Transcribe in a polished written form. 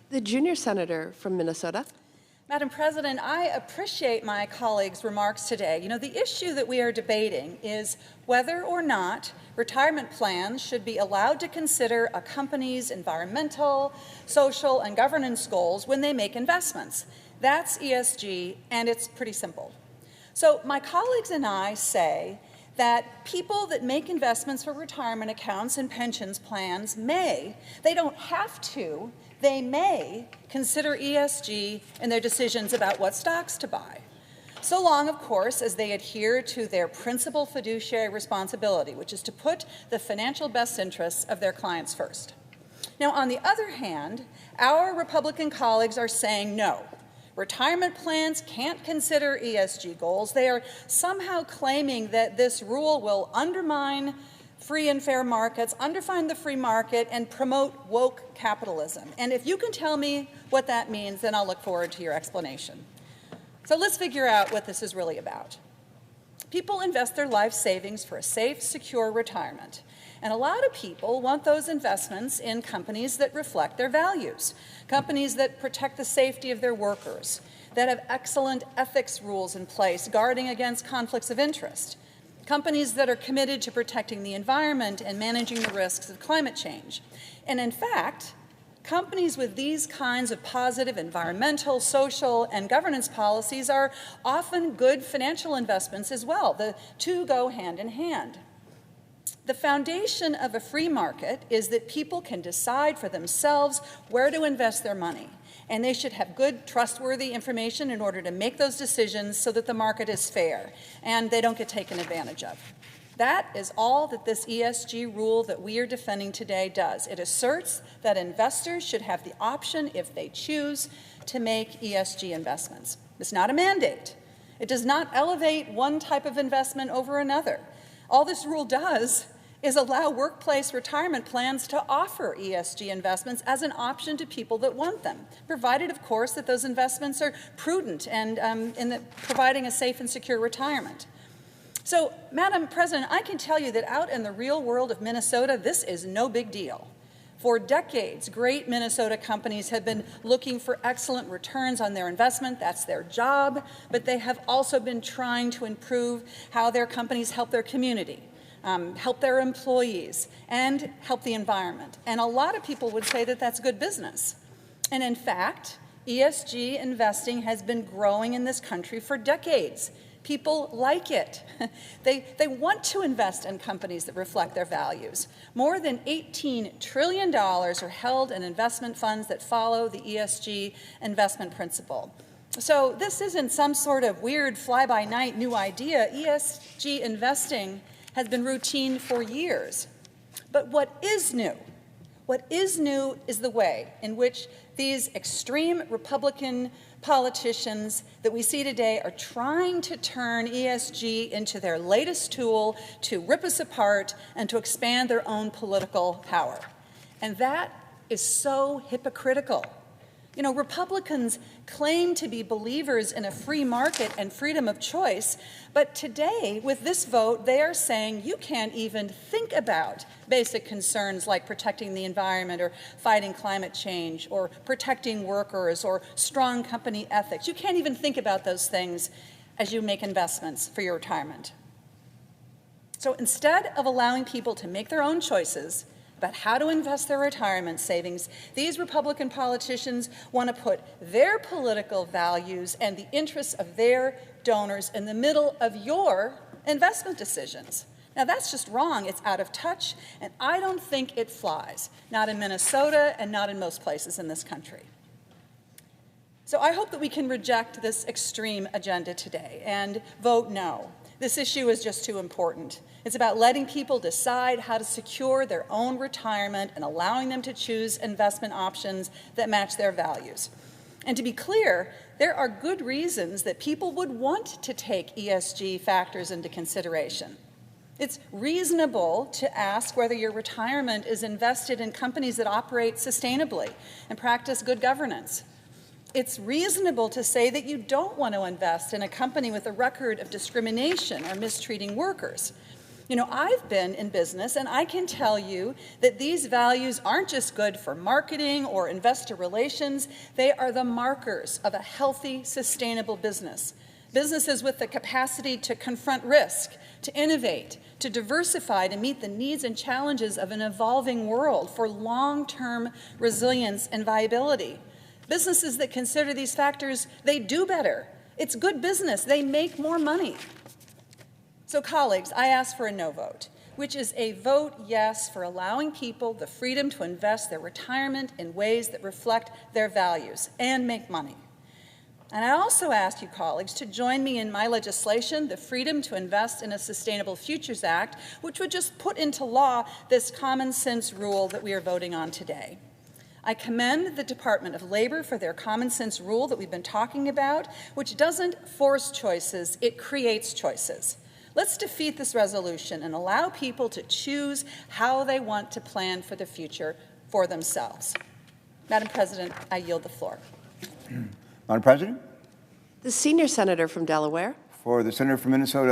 The junior senator from Minnesota. Madam President, I appreciate my colleagues' remarks today. You know, the issue that we are debating is whether or not retirement plans should be allowed to consider a company's environmental, social, and governance goals when they make investments. That's ESG, and it's pretty simple. So my colleagues and I say that people that make investments for retirement accounts and pensions plans they don't have to, they may consider ESG in their decisions about what stocks to buy, so long, of course, as they adhere to their principal fiduciary responsibility, which is to put the financial best interests of their clients first. Now, on the other hand, our Republican colleagues are saying no. Retirement plans can't consider ESG goals. They are somehow claiming that this rule will undermine free and fair markets, undermine the free market, and promote woke capitalism. And if you can tell me what that means, then I'll look forward to your explanation. So let's figure out what this is really about. People invest their life savings for a safe, secure retirement. And a lot of people want those investments in companies that reflect their values, companies that protect the safety of their workers, that have excellent ethics rules in place guarding against conflicts of interest, companies that are committed to protecting the environment and managing the risks of climate change. And in fact, companies with these kinds of positive environmental, social, and governance policies are often good financial investments as well. The two go hand in hand. The foundation of a free market is that people can decide for themselves where to invest their money, and they should have good, trustworthy information in order to make those decisions so that the market is fair and they don't get taken advantage of. That is all that this ESG rule that we are defending today does. It asserts that investors should have the option, if they choose, to make ESG investments. It's not a mandate. It does not elevate one type of investment over another. All this rule does is allow workplace retirement plans to offer ESG investments as an option to people that want them, provided, of course, that those investments are prudent and in providing a safe and secure retirement. So, Madam President, I can tell you that out in the real world of Minnesota, this is no big deal. For decades, great Minnesota companies have been looking for excellent returns on their investment. That's their job. But they have also been trying to improve how their companies help their community, help their employees, and help the environment. And a lot of people would say that that's good business. And in fact, ESG investing has been growing in this country for decades. People like it. They want to invest in companies that reflect their values. More than $18 trillion are held in investment funds that follow the ESG investment principle. So this isn't some sort of weird fly-by-night new idea. ESG investing has been routine for years. But what is new? What is new is the way in which these extreme Republican politicians that we see today are trying to turn ESG into their latest tool to rip us apart and to expand their own political power. And that is so hypocritical. You know, Republicans claim to be believers in a free market and freedom of choice, but today, with this vote, they are saying you can't even think about basic concerns like protecting the environment or fighting climate change or protecting workers or strong company ethics. You can't even think about those things as you make investments for your retirement. So instead of allowing people to make their own choices about how to invest their retirement savings, these Republican politicians want to put their political values and the interests of their donors in the middle of your investment decisions. Now, that's just wrong. It's out of touch, and I don't think it flies, not in Minnesota and not in most places in this country. So I hope that we can reject this extreme agenda today and vote no. This issue is just too important. It's about letting people decide how to secure their own retirement and allowing them to choose investment options that match their values. And to be clear, there are good reasons that people would want to take ESG factors into consideration. It's reasonable to ask whether your retirement is invested in companies that operate sustainably and practice good governance. It's reasonable to say that you don't want to invest in a company with a record of discrimination or mistreating workers. You know, I've been in business, and I can tell you that these values aren't just good for marketing or investor relations. They are the markers of a healthy, sustainable business. Businesses with the capacity to confront risk, to innovate, to diversify, to meet the needs and challenges of an evolving world for long-term resilience and viability. Businesses that consider these factors, they do better. It's good business. They make more money. So, colleagues, I ask for a no vote, which is a vote yes for allowing people the freedom to invest their retirement in ways that reflect their values and make money. And I also ask you, colleagues, to join me in my legislation, the Freedom to Invest in a Sustainable Futures Act, which would just put into law this common sense rule that we are voting on today. I commend the Department of Labor for their common sense rule that we've been talking about, which doesn't force choices, it creates choices. Let's defeat this resolution and allow people to choose how they want to plan for the future for themselves. Madam President, I yield the floor. Madam President? The senior senator from Delaware. For the senator from Minnesota.